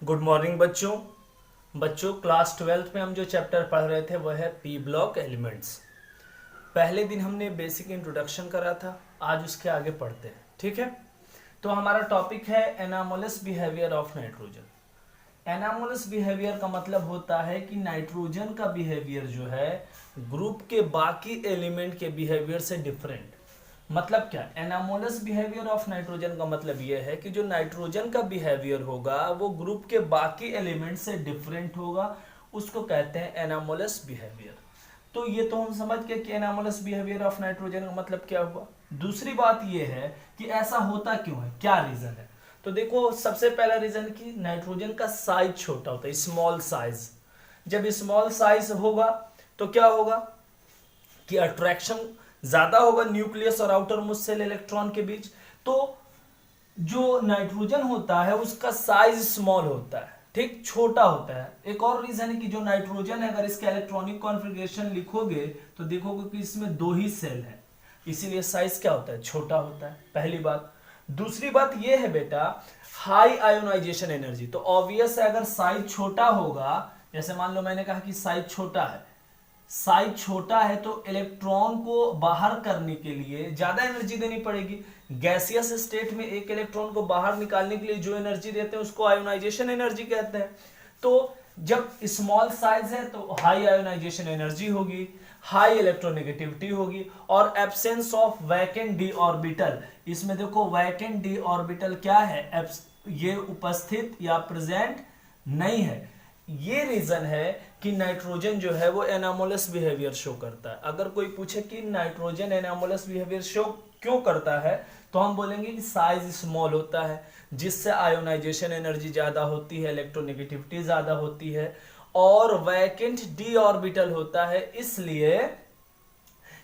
Good morning बच्चों class 12th में हम जो चैप्टर पढ़ रहे थे वह है पी ब्लॉक एलिमेंट्स। पहले दिन हमने बेसिक इंट्रोडक्शन करा था, आज उसके आगे पढ़ते हैं। ठीक है, तो हमारा टॉपिक है anomalous behaviour of nitrogen. Anomalous behaviour का मतलब होता है कि नाइट्रोजन का बिहेवियर जो है ग्रुप के बाकी एलिमेंट के बिहेवियर से डिफरेंट। मतलब क्या, एनामोलस बिहेवियर ऑफ नाइट्रोजन का मतलब यह है कि जो नाइट्रोजन का बिहेवियर होगा वो ग्रुप के बाकी एलिमेंट से डिफरेंट होगा, उसको कहते हैं एनामोलस बिहेवियर। तो ये तो हम समझ गए कि एनामोलस बिहेवियर ऑफ नाइट्रोजन का मतलब क्या हुआ। दूसरी बात ये है कि ऐसा होता क्यों है, क्या रीजन है। तो देखो, सबसे पहला रीजन कि नाइट्रोजन का साइज छोटा होता है, स्मॉल साइज। जब स्मॉल साइज होगा तो क्या होगा कि अट्रैक्शन ज्यादा होगा न्यूक्लियस और आउटर मोस्ट सेल इलेक्ट्रॉन के बीच। तो जो नाइट्रोजन होता है उसका साइज स्मॉल होता है, ठीक, छोटा होता है। एक और रीजन है कि जो नाइट्रोजन है, अगर इसका इलेक्ट्रॉनिक कॉन्फ़िगरेशन लिखोगे तो देखोगे कि इसमें 2 ही सेल है, इसीलिए साइज क्या होता है, छोटा होता है। पहली बात। दूसरी बात यह है बेटा, हाई आयोनाइजेशन एनर्जी। तो ऑब्वियस है, अगर साइज छोटा होगा, जैसे मान लो मैंने कहा कि साइज छोटा है, साइज छोटा है तो इलेक्ट्रॉन को बाहर करने के लिए ज्यादा एनर्जी देनी पड़ेगी। गैसियस स्टेट में एक इलेक्ट्रॉन को बाहर निकालने के लिए जो एनर्जी देते हैं उसको आयोनाइजेशन एनर्जी कहते हैं। तो जब स्मॉल साइज है तो हाई आयोनाइजेशन एनर्जी होगी, हाई इलेक्ट्रोनेगेटिविटी होगी और absence of vacant d orbital. इसमें देखो वैकेंट डी ऑर्बिटल क्या है, ये उपस्थित या प्रेजेंट नहीं है। ये रीजन है कि नाइट्रोजन जो है वो एनामोलस बिहेवियर शो करता है। अगर कोई पूछे कि नाइट्रोजन एनामोलस बिहेवियर शो क्यों करता है, तो हम बोलेंगे कि साइज स्मॉल होता है, जिससे आयोनाइजेशन एनर्जी ज्यादा होती है, इलेक्ट्रोनेगेटिविटी ज्यादा होती है और वैकेंट डी ऑर्बिटल होता है, इसलिए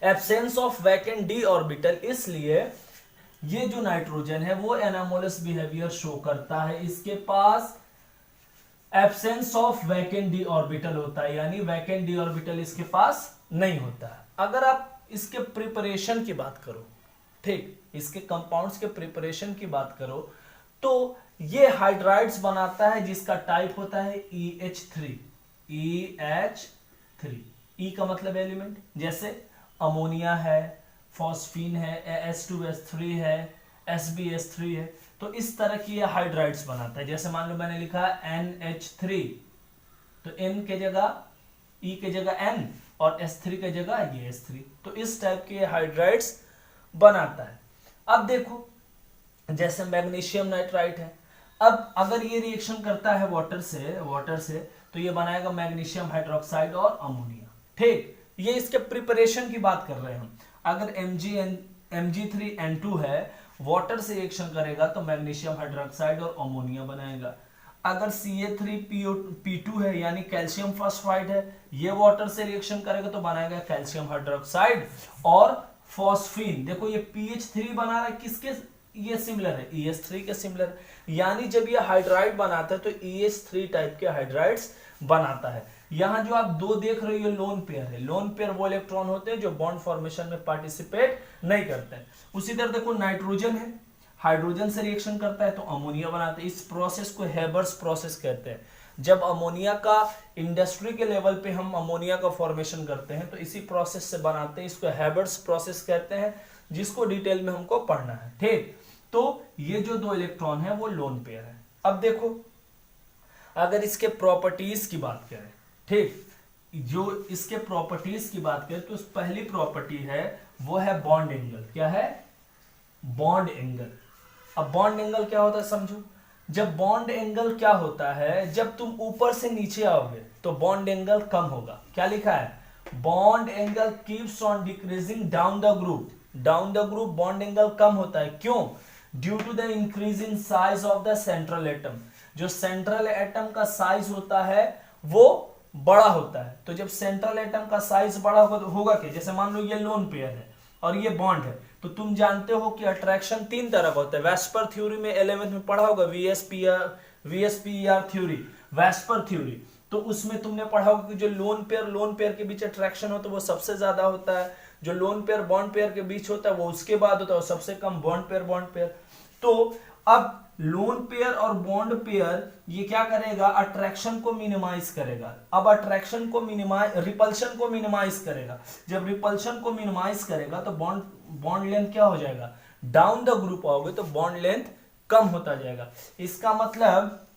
absence of vacant d orbital, इसलिए ये जो नाइट्रोजन है वो एनामोलस बिहेवियर शो करता है। इसके पास absence of vacant d orbital होता है, यानी वैकेंट डी ऑर्बिटल इसके पास नहीं होता है। अगर आप इसके प्रिपरेशन की बात करो, ठीक, इसके कंपाउंड्स के प्रिपरेशन की बात करो, तो ये हाइड्राइड्स बनाता है जिसका टाइप होता है EH3। EH3, E का मतलब एलिमेंट, जैसे अमोनिया है, फॉस्फीन है, AS2S3 है, SbS3 है। तो इस तरह की ये हाइड्राइड्स बनाता है। जैसे मान लो मैंने लिखा NH3, तो N के जगह E के जगह N और S3 के जगह ये S3। तो इस टाइप के हाइड्राइड्स बनाता है। अब देखो, जैसे मैग्नीशियम नाइट्राइट है, अब अगर ये रिएक्शन करता है वाटर से तो ये बनाएगा मैग्नीशियम हाइड्रोक्साइड और अमोनिया। ठीक, ये इसके प्रिपरेशन की बात कर रहे हैं हम। अगर Mg3N2 है, वाटर से रिएक्शन करेगा तो मैग्नीशियम हाइड्रोक्साइड और अमोनिया बनाएगा। अगर Ca3P2 है, यानी कैल्शियम फॉस्फाइड है, ये वाटर से रिएक्शन करेगा तो बनाएगा कैल्शियम हाइड्रोक्साइड और फॉस्फीन। देखो ये PH3 बना रहा है, किसके ये सिमिलर है, EH3 के सिमिलर। यानी जब ये हाइड्राइड बनाता है तो EH3 टाइप के हाइड्राइड्स बनाता है। यहां जो आप दो देख रहे हो ये लोन पेयर है। लोन पेयर वो इलेक्ट्रॉन होते हैं जो बॉन्ड फॉर्मेशन में पार्टिसिपेट नहीं करते हैं। उसी तरह देखो नाइट्रोजन है, हाइड्रोजन से रिएक्शन करता है तो अमोनिया बनाता है। इस प्रोसेस को हेबर्स प्रोसेस कहते हैं। जब अमोनिया का इंडस्ट्री के लेवल पे हम अमोनिया का फॉर्मेशन करते हैं तो इसी प्रोसेस से बनाते हैं, इसको हेबर्स प्रोसेस कहते हैं, जिसको डिटेल में हमको पढ़ना है। ठीक, तो ये जो दो इलेक्ट्रॉन है वो लोन पेयर है। अब देखो, अगर इसके प्रॉपर्टीज की बात करें, ठीक, जो इसके प्रॉपर्टीज की बात करें तो पहली प्रॉपर्टी है वो है बॉन्ड एंगल। क्या है, बॉन्ड एंगल। अब बॉन्ड एंगल क्या होता है समझो। जब बॉन्ड एंगल क्या होता है, जब तुम ऊपर से नीचे आओगे तो बॉन्ड एंगल कम होगा। क्या लिखा है, bond angle keeps on decreasing down the group. Down the group bond angle कम होता है, क्यों, due to the increasing size of the central atom. जो सेंट्रल एटम का साइज होता है वो बड़ा होता है। तो जब सेंट्रल एटम का साइज बड़ा होगा क्या, जैसे मान लो ये लोन पेयर है और ये बॉन्ड है, तो तुम जानते हो कि अट्रैक्शन 3 तरह का होता है। वेस्पर थ्योरी में 11th में पढ़ा होगा, VSPER थ्योरी, वेस्पर थ्योरी। तो उसमें तुमने पढ़ा होगा कि जो लोन पेयर के बीच अट्रैक्शन होता है वो सबसे ज्यादा होता है, जो लोन पेयर बॉन्ड पेयर के बीच होता है वो उसके बाद होता है, सबसे कम बॉन्ड पेयर। तो अब लोन पेयर और बॉन्ड पेयर ये क्या करेगा, अट्रैक्शन को मिनिमाइज करेगा। अब अट्रैक्शन को मिनिमाइज, रिपल्शन को मिनिमाइज करेगा। जब रिपल्शन को मिनिमाइज करेगा तो बॉन्ड लेंथ क्या हो जाएगा, डाउन द ग्रुप आओगे तो बॉन्ड लेंथ कम होता जाएगा। इसका मतलब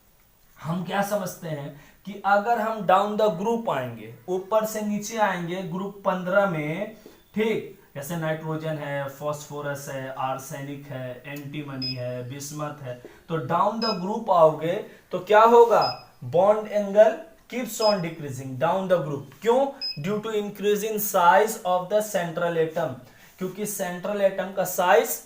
हम क्या समझते हैं कि अगर हम डाउन द ग्रुप आएंगे, ऊपर से नीचे आएंगे ग्रुप 15 में, ठीक, जैसे नाइट्रोजन है, फास्फोरस है, आर्सेनिक है, एंटीमनी है, बिस्मथ है, तो डाउन द ग्रुप आओगे तो क्या होगा, bond angle keeps on decreasing down the group. क्यों, due to increase in size of the central atom, क्योंकि सेंट्रल एटम का साइज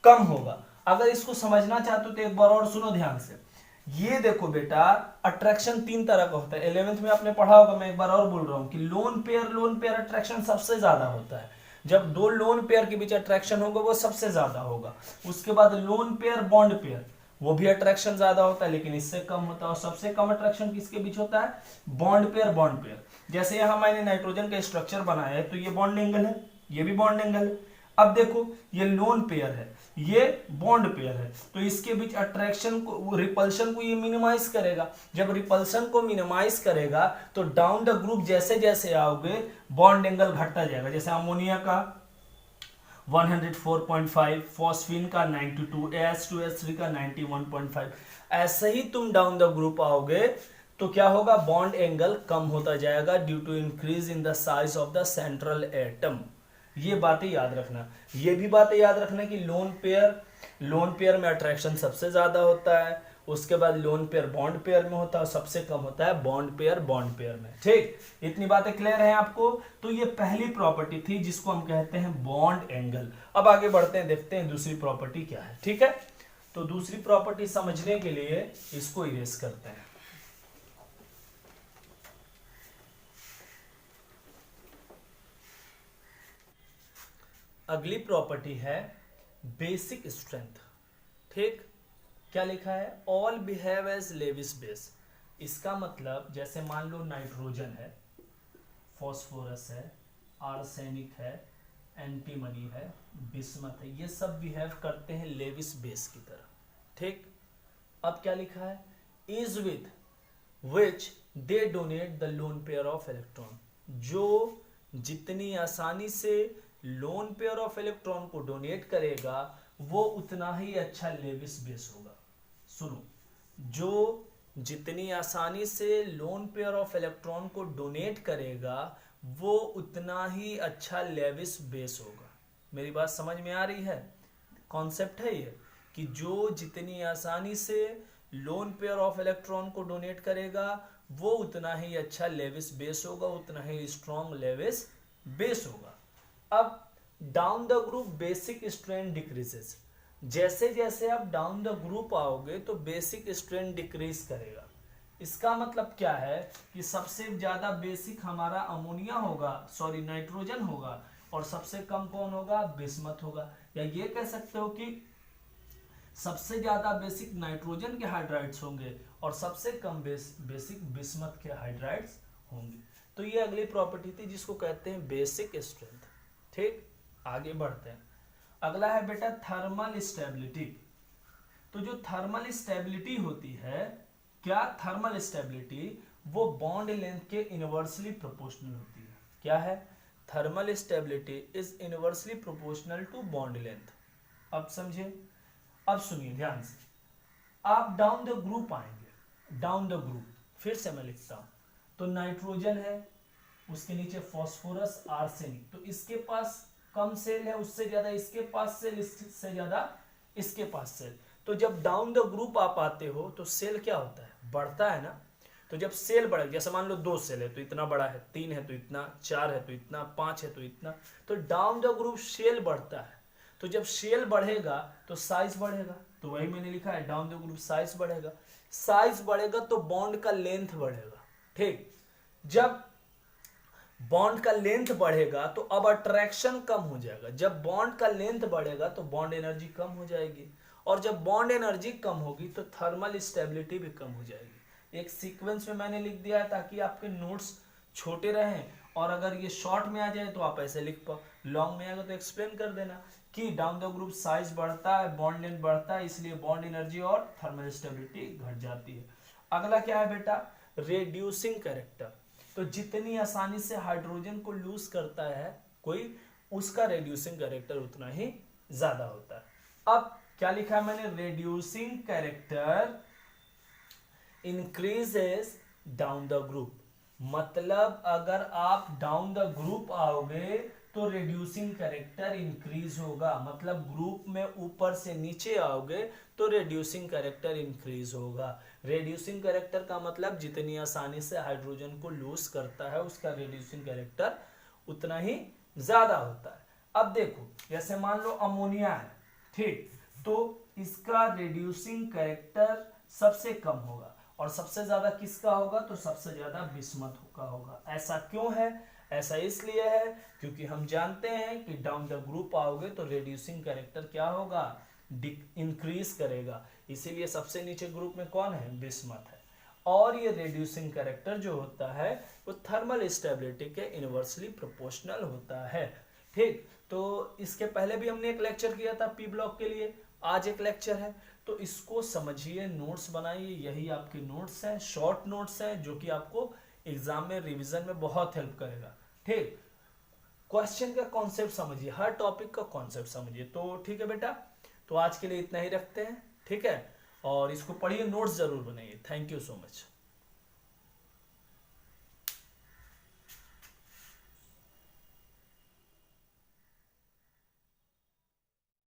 कम होगा। अगर इसको समझना चाहते हो तो एक बार और सुनो ध्यान से। ये देखो बेटा, अट्रैक्शन 3 तरह का होता है, 11th में आपने पढ़ा होगा, मैं एक बार और बोल रहा हूं कि लोन पेयर अट्रैक्शन सबसे ज्यादा होता है। जब दो लोन पेयर के बीच अट्रैक्शन होगा वो सबसे ज्यादा होगा। उसके बाद लोन पेयर बॉन्ड पेयर, वो भी अट्रैक्शन ज्यादा होता है लेकिन इससे कम होता है। और सबसे कम अट्रैक्शन किसके बीच होता है, बॉन्ड पेयर। जैसे यहां मैंने नाइट्रोजन का स्ट्रक्चर बनाया है तो ये बॉन्ड एंगल है, ये भी बॉन्ड एंगल है। अब देखो ये लोन पेयर है, ये बॉन्ड पेयर है, तो इसके बीच अट्रैक्शन को, रिपल्शन को ये मिनिमाइज करेगा। जब रिपल्शन को मिनिमाइज करेगा तो डाउन द ग्रुप जैसे जैसे आओगे बॉन्ड एंगल घटता जाएगा। जैसे अमोनिया का 104.5, फॉस्फीन का 92, AS2S3 का 91.5, ऐसे ही तुम डाउन द ग्रुप आओगे तो क्या होगा, बॉन्ड एंगल कम होता जाएगा due to increase in the size of the central atom. ये बातें याद रखना। ये भी बातें याद रखना कि लोन पेयर में अट्रैक्शन सबसे ज्यादा होता है, उसके बाद लोन पेयर बॉन्ड पेयर में होता है, सबसे कम होता है बॉन्ड पेयर में। ठीक, इतनी बातें क्लियर हैं आपको। तो ये पहली प्रॉपर्टी थी जिसको हम कहते हैं बॉन्ड एंगल। अब आगे बढ़ते हैं, देखते हैं दूसरी प्रॉपर्टी क्या है। ठीक है, तो दूसरी प्रॉपर्टी समझने के लिए इसको इरेज करते हैं। अगली प्रॉपर्टी है बेसिक स्ट्रेंथ। ठीक, क्या लिखा है, all behave as Lewis base. इसका मतलब जैसे मान लो नाइट्रोजन है, फॉस्फोरस है, आर्सेनिक है, एंटीमनी है, बिस्मथ है, ये सब बिहेव करते हैं लेविस बेस की तरह। ठीक, अब क्या लिखा है, is with which they donate the lone pair of electron. जो जितनी आसानी से लोन पेयर ऑफ इलेक्ट्रॉन को डोनेट करेगा वो उतना ही अच्छा लेविस बेस होगा। सुनो, जो जितनी आसानी से लोन पेयर ऑफ इलेक्ट्रॉन को डोनेट करेगा वो उतना ही अच्छा लेविस बेस होगा। मेरी बात समझ में आ रही है? कॉन्सेप्ट है ये कि जो जितनी आसानी से लोन पेयर ऑफ इलेक्ट्रॉन को डोनेट करेगा वो उतना ही अच्छा लेविस बेस होगा, उतना ही स्ट्रॉन्ग लेविस बेस होगा। अब down the group basic strain decreases, जैसे जैसे आप डाउन द ग्रुप आओगे तो बेसिक स्ट्रेन डिक्रीज करेगा। इसका मतलब क्या है कि सबसे ज्यादा बेसिक हमारा अमोनिया होगा, सॉरी नाइट्रोजन होगा, और सबसे कम कौन होगा, बिस्मथ होगा। या ये कह सकते हो कि सबसे ज्यादा बेसिक नाइट्रोजन के हाइड्राइड्स होंगे और सबसे कम बेसिक बिस्मथ के हाइड्राइड्स होंगे। तो ये अगली प्रॉपर्टी थी जिसको कहते हैं बेसिक स्ट्रेंथ। ठीक, आगे बढ़ते हैं। अगला है बेटा थर्मल स्टेबिलिटी। तो जो थर्मल स्टेबिलिटी होती है, क्या थर्मल स्टेबिलिटी, वो बॉन्ड लेंथ के इनवर्सली प्रोपोर्शनल होती है। क्या है, thermal stability is inversely proportional to bond length. अब समझे, अब सुनिए ध्यान से। आप डाउन द ग्रुप आएंगे, डाउन द ग्रुप, फिर से मैं लिखता हूं, तो नाइट्रोजन है, उसके नीचे फॉस्फोरस, आर्सेनिक, तो इसके पास कम सेल है, उससे ज्यादा इसके पास सेल, इससे ज्यादा इसके पास सेल। तो जब डाउन द ग्रुप आप आते हो तो सेल क्या होता है, बढ़ता है ना। तो जब सेल बढ़े, जैसे मान लो 2 सेल है तो इतना बड़ा है, 3 है तो इतना, 4 है तो इतना, 5 है तो इतना, तो डाउन द ग्रुप सेल बढ़ता है। तो जब सेल बढ़ेगा तो साइज बढ़ेगा, तो वही मैंने लिखा है डाउन द ग्रुप साइज बढ़ेगा। साइज बढ़ेगा तो बॉन्ड का लेंथ बढ़ेगा। ठीक, जब बॉन्ड का लेंथ बढ़ेगा तो अब अट्रैक्शन कम हो जाएगा। जब बॉन्ड का लेंथ बढ़ेगा तो बॉन्ड एनर्जी कम हो जाएगी, और जब बॉन्ड एनर्जी कम होगी तो थर्मल स्टेबिलिटी भी कम हो जाएगी। एक सीक्वेंस में मैंने लिख दिया है ताकि आपके नोट्स छोटे रहें, और अगर ये शॉर्ट में आ जाए तो आप ऐसे लिख पाओ। लॉन्ग में आएगा तो एक्सप्लेन कर देना कि डाउन द ग्रुप साइज बढ़ता है, बॉन्ड लेंथ बढ़ता है, इसलिए बॉन्ड एनर्जी और थर्मल स्टेबिलिटी घट जाती है। अगला क्या है बेटा, रेड्यूसिंग कैरेक्टर। तो जितनी आसानी से हाइड्रोजन को लूज करता है कोई, उसका रेड्यूसिंग कैरेक्टर उतना ही ज्यादा होता है। अब क्या लिखा है मैंने, reducing character increases down the group. मतलब अगर आप डाउन द ग्रुप आओगे तो रेड्यूसिंग कैरेक्टर इंक्रीज होगा, मतलब ग्रुप में ऊपर से नीचे आओगे तो रेड्यूसिंग कैरेक्टर इंक्रीज होगा। रेड्यूसिंग कैरेक्टर का मतलब जितनी आसानी से हाइड्रोजन को लूज करता है उसका रेड्यूसिंग कैरेक्टर उतना ही ज्यादा होता है। अब देखो जैसे मान लो अमोनिया है, ठीक, तो इसका रेड्यूसिंग कैरेक्टर सबसे कम होगा और सबसे ज्यादा किसका होगा, तो सबसे ज्यादा बिस्मथ का होगा। ऐसा क्यों है, ऐसा इसलिए है क्योंकि हम जानते हैं कि डाउन द ग्रुप आओगे तो रेड्यूसिंग कैरेक्टर क्या होगा, इंक्रीज करेगा, इसीलिए सबसे नीचे ग्रुप में कौन है, बिस्मथ है। और ये रेड्यूसिंग कैरेक्टर जो होता है वो थर्मल स्टेबिलिटी के इनवर्सली प्रोपोर्शनल होता है। ठीक, तो इसके पहले भी हमने एक लेक्चर किया था पी ब्लॉक के लिए, आज एक लेक्चर है, तो इसको समझिए, नोट्स बनाइए, यही आपके नोट्स हैं, शॉर्ट नोट्स हैं जो कि आपको एग्जाम में रिवीजन में बहुत हेल्प करेगा। ठीक, क्वेश्चन का कॉन्सेप्ट समझिए, हर टॉपिक का कॉन्सेप्ट समझिए। तो ठीक है बेटा, तो आज के लिए इतना ही रखते हैं, ठीक है, और इसको पढ़िए, नोट्स जरूर बनाइए। Thank you so much.